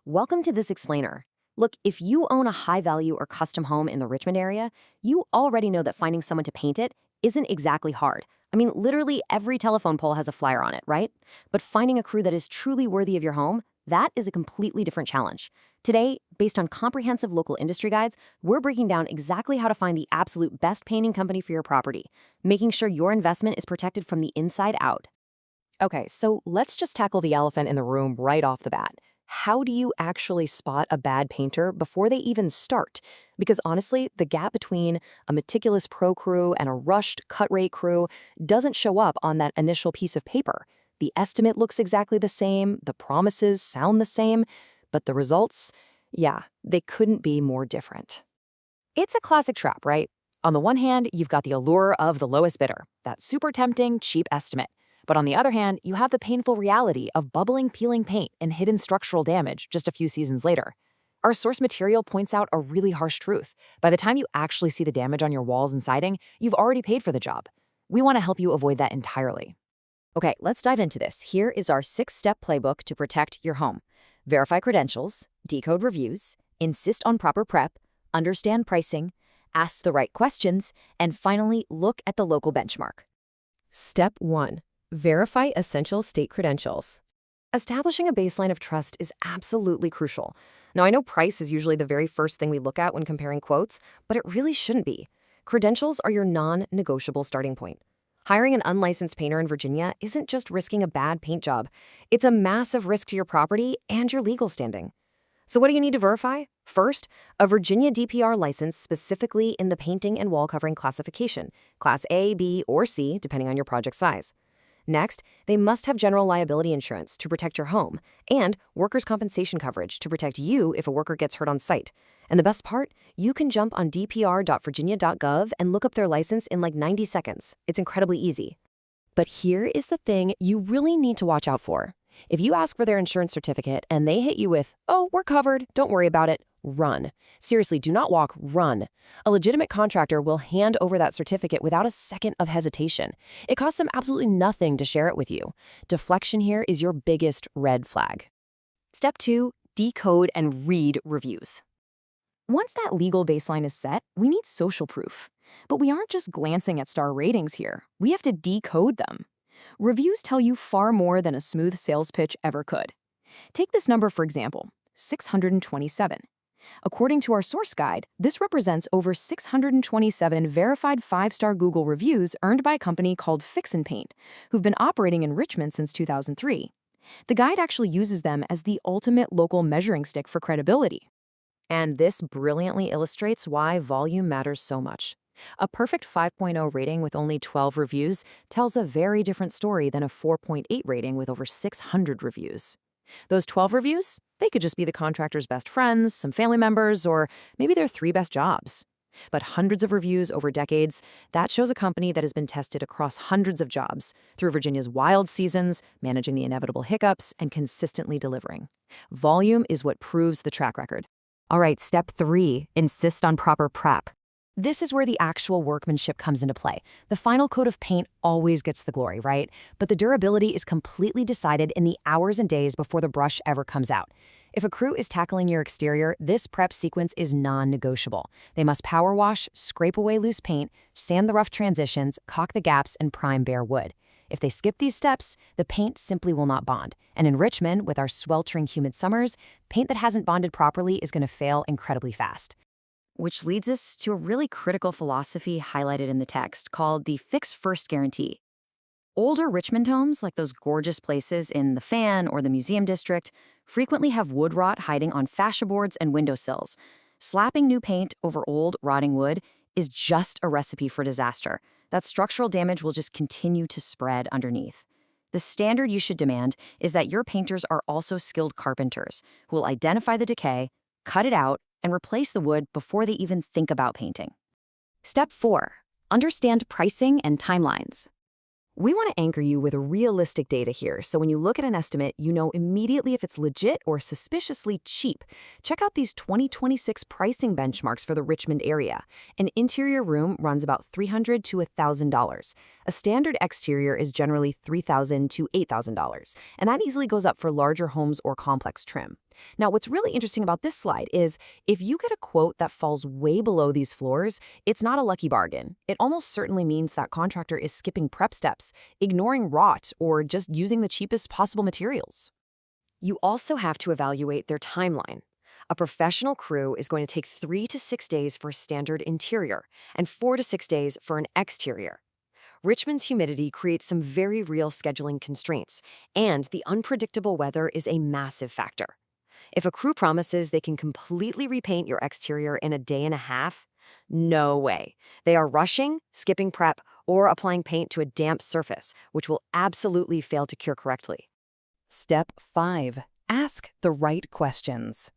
Welcome to this explainer. Look, if you own a high-value or custom home in the Richmond area, you already know that finding someone to paint it isn't exactly hard. I mean, literally every telephone pole has a flyer on it, right? But finding a crew that is truly worthy of your home, that is a completely different challenge. Today, based on comprehensive local industry guides, we're breaking down exactly how to find the absolute best painting company for your property, making sure your investment is protected from the inside out. Okay, so let's just tackle the elephant in the room right off the bat. How do you actually spot a bad painter before they even start? Because honestly, the gap between a meticulous pro crew and a rushed cut rate crew doesn't show up on that initial piece of paper. The estimate looks exactly the same, the promises sound the same, but the results, yeah, they couldn't be more different. It's a classic trap, right? On the one hand, you've got the allure of the lowest bidder, that super tempting, cheap estimate. But on the other hand, you have the painful reality of bubbling, peeling paint and hidden structural damage just a few seasons later. Our source material points out a really harsh truth. By the time you actually see the damage on your walls and siding, you've already paid for the job. We want to help you avoid that entirely. Okay, let's dive into this. Here is our 6-step playbook to protect your home. Verify credentials, decode reviews, insist on proper prep, understand pricing, ask the right questions, and finally, look at the local benchmark. Step 1. Verify essential state credentials. Establishing a baseline of trust is absolutely crucial. Now, I know price is usually the very first thing we look at when comparing quotes, but it really shouldn't be. Credentials are your non-negotiable starting point. Hiring an unlicensed painter in Virginia isn't just risking a bad paint job. It's a massive risk to your property and your legal standing. So what do you need to verify? First, a Virginia DPR license specifically in the painting and wall covering classification, Class A, B, or C, depending on your project size. Next, they must have general liability insurance to protect your home and workers' compensation coverage to protect you if a worker gets hurt on site. And the best part, you can jump on dpr.virginia.gov and look up their license in like 90 seconds. It's incredibly easy. But here is the thing you really need to watch out for. If you ask for their insurance certificate and they hit you with, "Oh, we're covered, don't worry about it," run. Seriously, do not walk, run. A legitimate contractor will hand over that certificate without a second of hesitation. It costs them absolutely nothing to share it with you. Deflection here is your biggest red flag. Step 2, decode and read reviews. Once that legal baseline is set, we need social proof. But we aren't just glancing at star ratings here. We have to decode them. Reviews tell you far more than a smooth sales pitch ever could. Take this number, for example, 627. According to our source guide, this represents over 627 verified 5-star Google reviews earned by a company called Fix and Paint, who've been operating in Richmond since 2003. The guide actually uses them as the ultimate local measuring stick for credibility. And this brilliantly illustrates why volume matters so much. A perfect 5.0 rating with only 12 reviews tells a very different story than a 4.8 rating with over 600 reviews. Those 12 reviews, they could just be the contractor's best friends, some family members, or maybe their 3 best jobs. But hundreds of reviews over decades, that shows a company that has been tested across hundreds of jobs, through Virginia's wild seasons, managing the inevitable hiccups, and consistently delivering. Volume is what proves the track record. All right, step 3, insist on proper prep. This is where the actual workmanship comes into play. The final coat of paint always gets the glory, right? But the durability is completely decided in the hours and days before the brush ever comes out. If a crew is tackling your exterior, this prep sequence is non-negotiable. They must power wash, scrape away loose paint, sand the rough transitions, caulk the gaps, and prime bare wood. If they skip these steps, the paint simply will not bond. And in Richmond, with our sweltering humid summers, paint that hasn't bonded properly is going to fail incredibly fast. Which leads us to a really critical philosophy highlighted in the text called the Fix First Guarantee. Older Richmond homes, like those gorgeous places in the Fan or the Museum District, frequently have wood rot hiding on fascia boards and windowsills. Slapping new paint over old, rotting wood is just a recipe for disaster. That structural damage will just continue to spread underneath. The standard you should demand is that your painters are also skilled carpenters who will identify the decay, cut it out, and replace the wood before they even think about painting. Step 4, understand pricing and timelines. We want to anchor you with realistic data here, so when you look at an estimate, you know immediately if it's legit or suspiciously cheap. Check out these 2026 pricing benchmarks for the Richmond area. An interior room runs about $300 to $1,000. A standard exterior is generally $3,000 to $8,000, and that easily goes up for larger homes or complex trim. Now, what's really interesting about this slide is if you get a quote that falls way below these floors, it's not a lucky bargain. It almost certainly means that contractor is skipping prep steps, ignoring rot, or just using the cheapest possible materials. You also have to evaluate their timeline. A professional crew is going to take 3 to 6 days for a standard interior and 4 to 6 days for an exterior. Richmond's humidity creates some very real scheduling constraints, and the unpredictable weather is a massive factor. If a crew promises they can completely repaint your exterior in a day and a half, no way. They are rushing, skipping prep, or applying paint to a damp surface, which will absolutely fail to cure correctly. Step 5. Ask the right questions.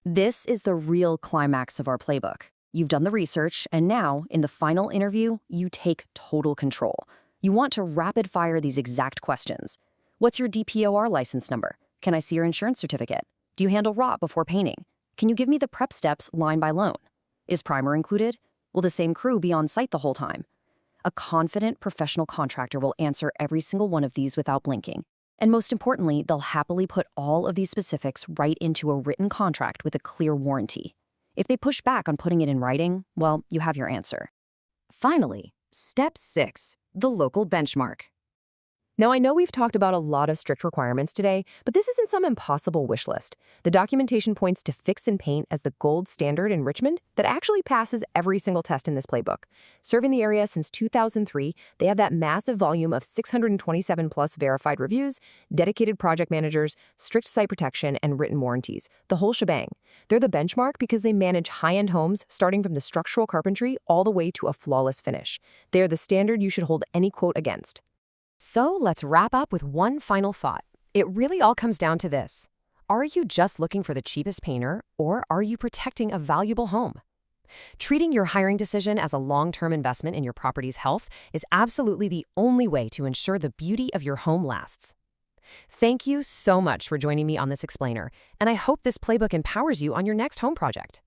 This is the real climax of our playbook. You've done the research, and now, in the final interview, you take total control. You want to rapid-fire these exact questions. What's your DPOR license number? Can I see your insurance certificate? Do you handle rot before painting? Can you give me the prep steps line by line? Is primer included? Will the same crew be on site the whole time? A confident professional contractor will answer every single one of these without blinking. And most importantly, they'll happily put all of these specifics right into a written contract with a clear warranty. If they push back on putting it in writing, well, you have your answer. Finally, step 6, the local benchmark. Now, I know we've talked about a lot of strict requirements today, but this isn't some impossible wish list. The documentation points to Fix and Paint as the gold standard in Richmond that actually passes every single test in this playbook. Serving the area since 2003, they have that massive volume of 627-plus verified reviews, dedicated project managers, strict site protection, and written warranties, the whole shebang. They're the benchmark because they manage high-end homes starting from the structural carpentry all the way to a flawless finish. They are the standard you should hold any quote against. So let's wrap up with one final thought. It really all comes down to this. Are you just looking for the cheapest painter, or are you protecting a valuable home? Treating your hiring decision as a long-term investment in your property's health is absolutely the only way to ensure the beauty of your home lasts. Thank you so much for joining me on this explainer, and I hope this playbook empowers you on your next home project.